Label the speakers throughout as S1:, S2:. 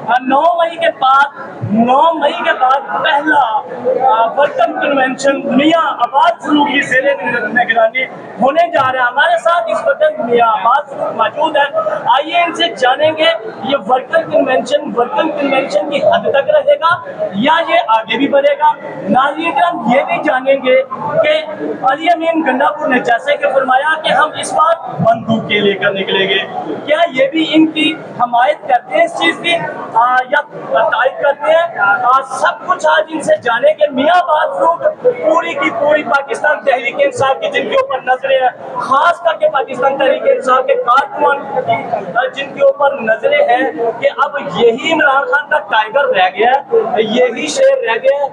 S1: 9 मई के बाद पहला वर्कर कन्वेंशन मियाँ अब्बास फरूक की ज़ेरे निगरानी होने जा रहा है। हमारे साथ इस वक्त मियाँ अब्बास फरूक मौजूद है। आइए इनसे जानेंगे ये वर्कर कन्वेंशन की हद तक रहेगा या ये आगे भी बढ़ेगा। नाज़रीन हम ये भी जानेंगे कि अली अमीन गंडापुर ने जैसे कि फरमाया कि हम इस बार बंदूकें लेकर निकलेंगे, क्या ये भी इनकी हमायत करते हैं इस चीज़ की या तायद करते हैं? सब कुछ आज इनसे जानेंगे। मियाँ अब्बास फरूक पूरी की पूरी पाकिस्तान तहरीक इंसाफ की जिनके ऊपर नजरें हैं, खास करके पाकिस्तान तहरीक इंसाफ के कारकुनान जिनके ऊपर नजरें हैं कि अब यही इमरान खान का टाइगर रह गया है, यही शेर रह गया है।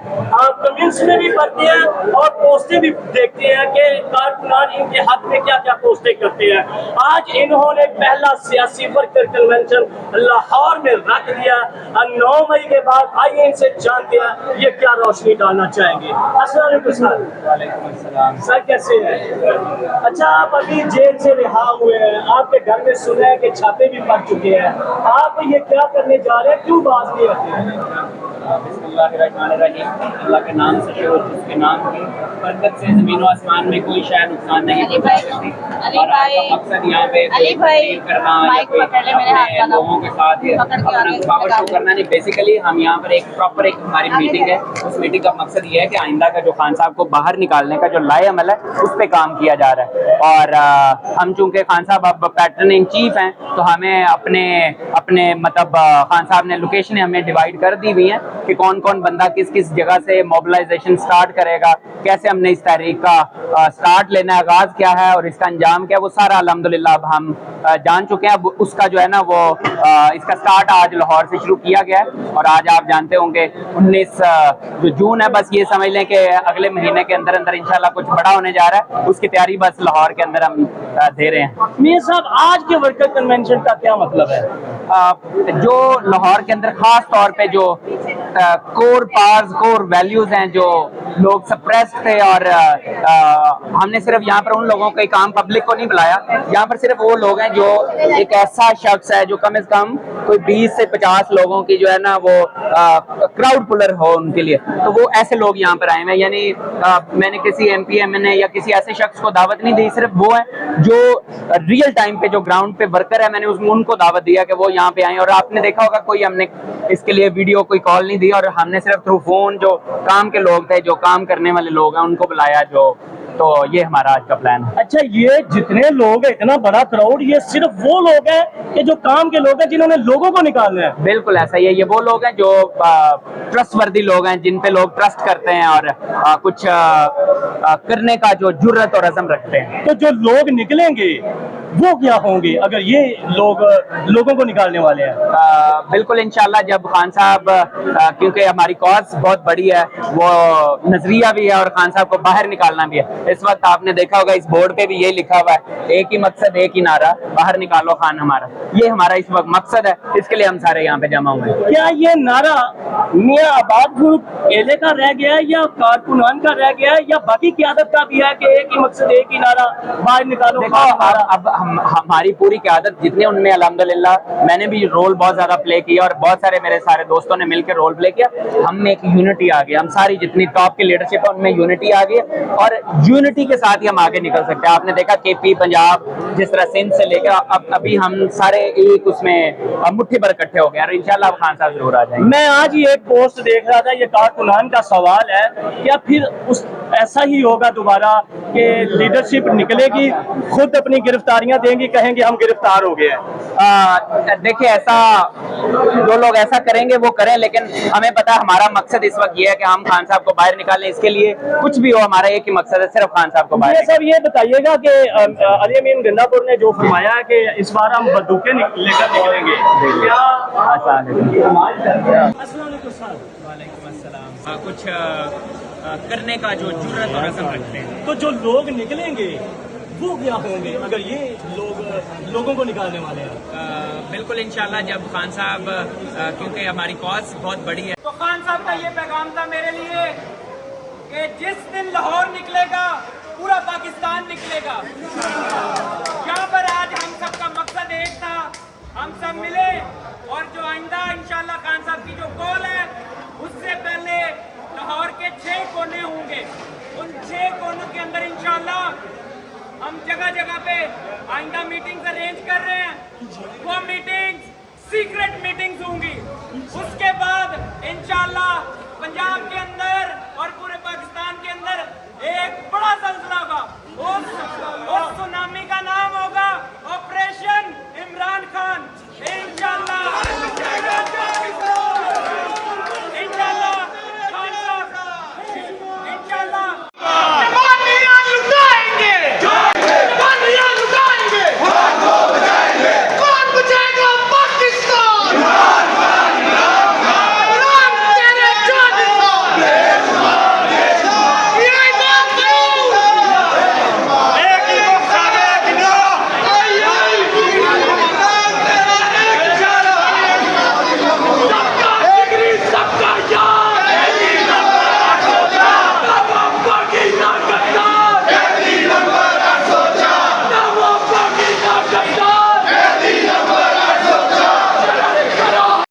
S1: कमेंट्स में भी पढ़ते हैं और पोस्टें भी देखते हैं कि कारकुनान इनके हक में क्या क्या पोस्टें करते हैं। आज इन्होंने पहला सियासी वर्कर कन्वेंशन लाहौर में रख दिया 9 मई के बाद। आइए इनसे जानते हैं ये क्या रोशनी डालना चाहेंगे। अस्सलाम वालेकुम सर। सर कैसे हैं? अच्छा, आप अभी जेल से रिहा हुए हैं, आपके घर में सुना है कि छापे भी पड़ चुके हैं, आप ये क्या करने जा रहे हैं, क्यों बाज नहीं रखते हैं?
S2: बिस्मिल्लाहिर्रहमानिर्रहीम। अल्लाह के नाम से शुरू, जिसके नाम की बरकत से ज़मीन व आसमान में कोई शय नुकसान नहीं पहुंचती। और आज का मकसद यहाँ पे तकरीर करना या कोई अपने लोगों के साथ अपना पावर शो करना नहीं। बेसिकली हम यहाँ पर एक प्रॉपर एक हमारी मीटिंग है, उस मीटिंग का मकसद ये है कि आइंदा का जो खान साहब को बाहर निकालने का जो लाए अमल है उस पर काम किया जा रहा है। और हम चूँकि खान साहब अब पैटर्न इन चीफ हैं तो हमें अपने मतलब खान साहब ने लोकेशन हमें डिवाइड कर दी हुई हैं कि कौन कौन बंदा किस किस जगह से मोबिलाइजेशन स्टार्ट करेगा, कैसे हमने इस तहरीक का स्टार्ट लेना है, आगाज क्या है और इसका अंजाम क्या है, वो सारा अल्हम्दुलिल्लाह अब हम जान चुके हैं। अब उसका जो है ना वो इसका स्टार्ट आज लाहौर से शुरू किया गया है। और आज आप जानते होंगे 19 जो जून है, बस ये समझ लें कि अगले महीने के अंदर अंदर इंशाल्लाह कुछ बड़ा होने जा रहा है, उसकी तैयारी बस लाहौर के अंदर हम दे रहे हैं।
S1: मियां साहब, आज के वर्कर कन्वेंशन का क्या मतलब है?
S2: जो लाहौर के अंदर खास तौर पे जो कोर वैल्यूज हैं जो लोग सप्रेस्ड थे और हमने सिर्फ यहाँ पर उन लोगों के काम पब्लिक को नहीं बुलाया, यहाँ पर सिर्फ वो लोग हैं जो एक ऐसा शख्स है जो कम से कम कोई 20 से 50 लोगों की जो है ना वो क्राउड पुलर हो उनके लिए, तो वो ऐसे लोग यहाँ पर आए हैं। यानी मैंने किसी MP MNA या किसी ऐसे शख्स को दावत नहीं दी, सिर्फ वो है जो रियल टाइम पे जो ग्राउंड पे वर्कर है, मैंने उनको दावत दिया कि वो यहाँ पे आए। और आपने देखा होगा कोई हमने इसके लिए वीडियो कोई कॉल नहीं दी और हमने सिर्फ थ्रू फोन जो काम के लोग थे, जो काम करने वाले लोग हैं, उनको बुलाया। तो ये हमारा आज का प्लान है।
S1: अच्छा, ये जितने लोग हैं, इतना बड़ा क्राउड, ये सिर्फ वो लोग हैं कि जो काम के लोग हैं जिन्होंने लोगों को निकालना है?
S2: बिल्कुल ऐसा ही है। ये वो लोग हैं जो ट्रस्टवर्दी लोग हैं, जिन पे लोग ट्रस्ट करते हैं और कुछ करने का जो जुर्रत और अज़म रखते हैं।
S1: तो जो लोग निकलेंगे वो क्या होंगे अगर ये लोगों को निकालने वाले हैं?
S2: बिल्कुल इंशाल्लाह जब खान साहब, क्योंकि हमारी कॉज बहुत बड़ी है, वो नजरिया भी है और खान साहब को बाहर निकालना भी है। इस वक्त आपने देखा होगा इस बोर्ड पे भी यही लिखा हुआ है, एक ही मकसद एक ही नारा, बाहर निकालो खान हमारा। ये हमारा इस वक्त मकसद है, इसके लिए हम सारे यहाँ पे जमा हुए हैं।
S1: क्या ये नारा मियाँ अब्बास फरूक अकेले का रह गया है या कारकुनान का रह गया है या बाकी क़यादत का भी है कि एक ही मकसद एक ही नारा, बाहर निकालो खान हमारा?
S2: अब हमारी पूरी क़यादत जितने उनमें अल्हम्दुलिल्लाह मैंने भी रोल बहुत ज्यादा प्ले किया और बहुत सारे मेरे सारे दोस्तों ने मिलकर रोल प्ले किया। हम में एक यूनिटी आ गई, हम सारी जितनी टॉप की लीडरशिप है उनमें यूनिटी आ गई और यूनिटी के साथ ही हम आगे निकल सकते हैं। आपने देखा KP पंजाब जिस तरह सिंध से लेकर अब अभी हम सारे एक उसमें मुट्ठी भर इकट्ठे हो गए और इंशाल्लाह खान साहब जरूर आ जाएंगे।
S1: मैं आज ये एक पोस्ट देख रहा था, ये कारकुनान का सवाल है, क्या फिर उस ऐसा ही होगा दोबारा कि लीडरशिप निकलेगी, खुद अपनी गिरफ्तारियां देंगी, कहेंगे हम गिरफ्तार हो गए हैं?
S2: देखिए, ऐसा जो लोग ऐसा करेंगे वो करें, लेकिन हमें पता है हमारा मकसद इस वक्त ये है कि हम खान साहब को बाहर निकालें। इसके लिए कुछ भी हो, हमारा एक ही मकसद है, सिर्फ खान साहब को बाहर।
S1: सर ये बताइएगा कि अली अमीन गंडापुर ने जो फरमाया है कि इस बार हम बंदूकें लेकर निकलेंगे, क्या
S2: कुछ करने का जो जुर्रत और अज़म रखते हैं?
S1: तो जो लोग निकलेंगे वो क्या होंगे अगर ये लोगों को निकालने वाले हैं?
S2: बिल्कुल इंशाल्लाह जब खान साहब, क्योंकि हमारी कॉज बहुत बड़ी है।
S3: तो खान साहब का ये पैगाम था मेरे लिए कि जिस दिन लाहौर निकलेगा पूरा पाकिस्तान निकलेगा। यहाँ पर आज हम सबका मकसद एक था, हम सब मिले और जो आइंदा इंशाल्लाह उसके बाद इंशाल्लाह पंजाब के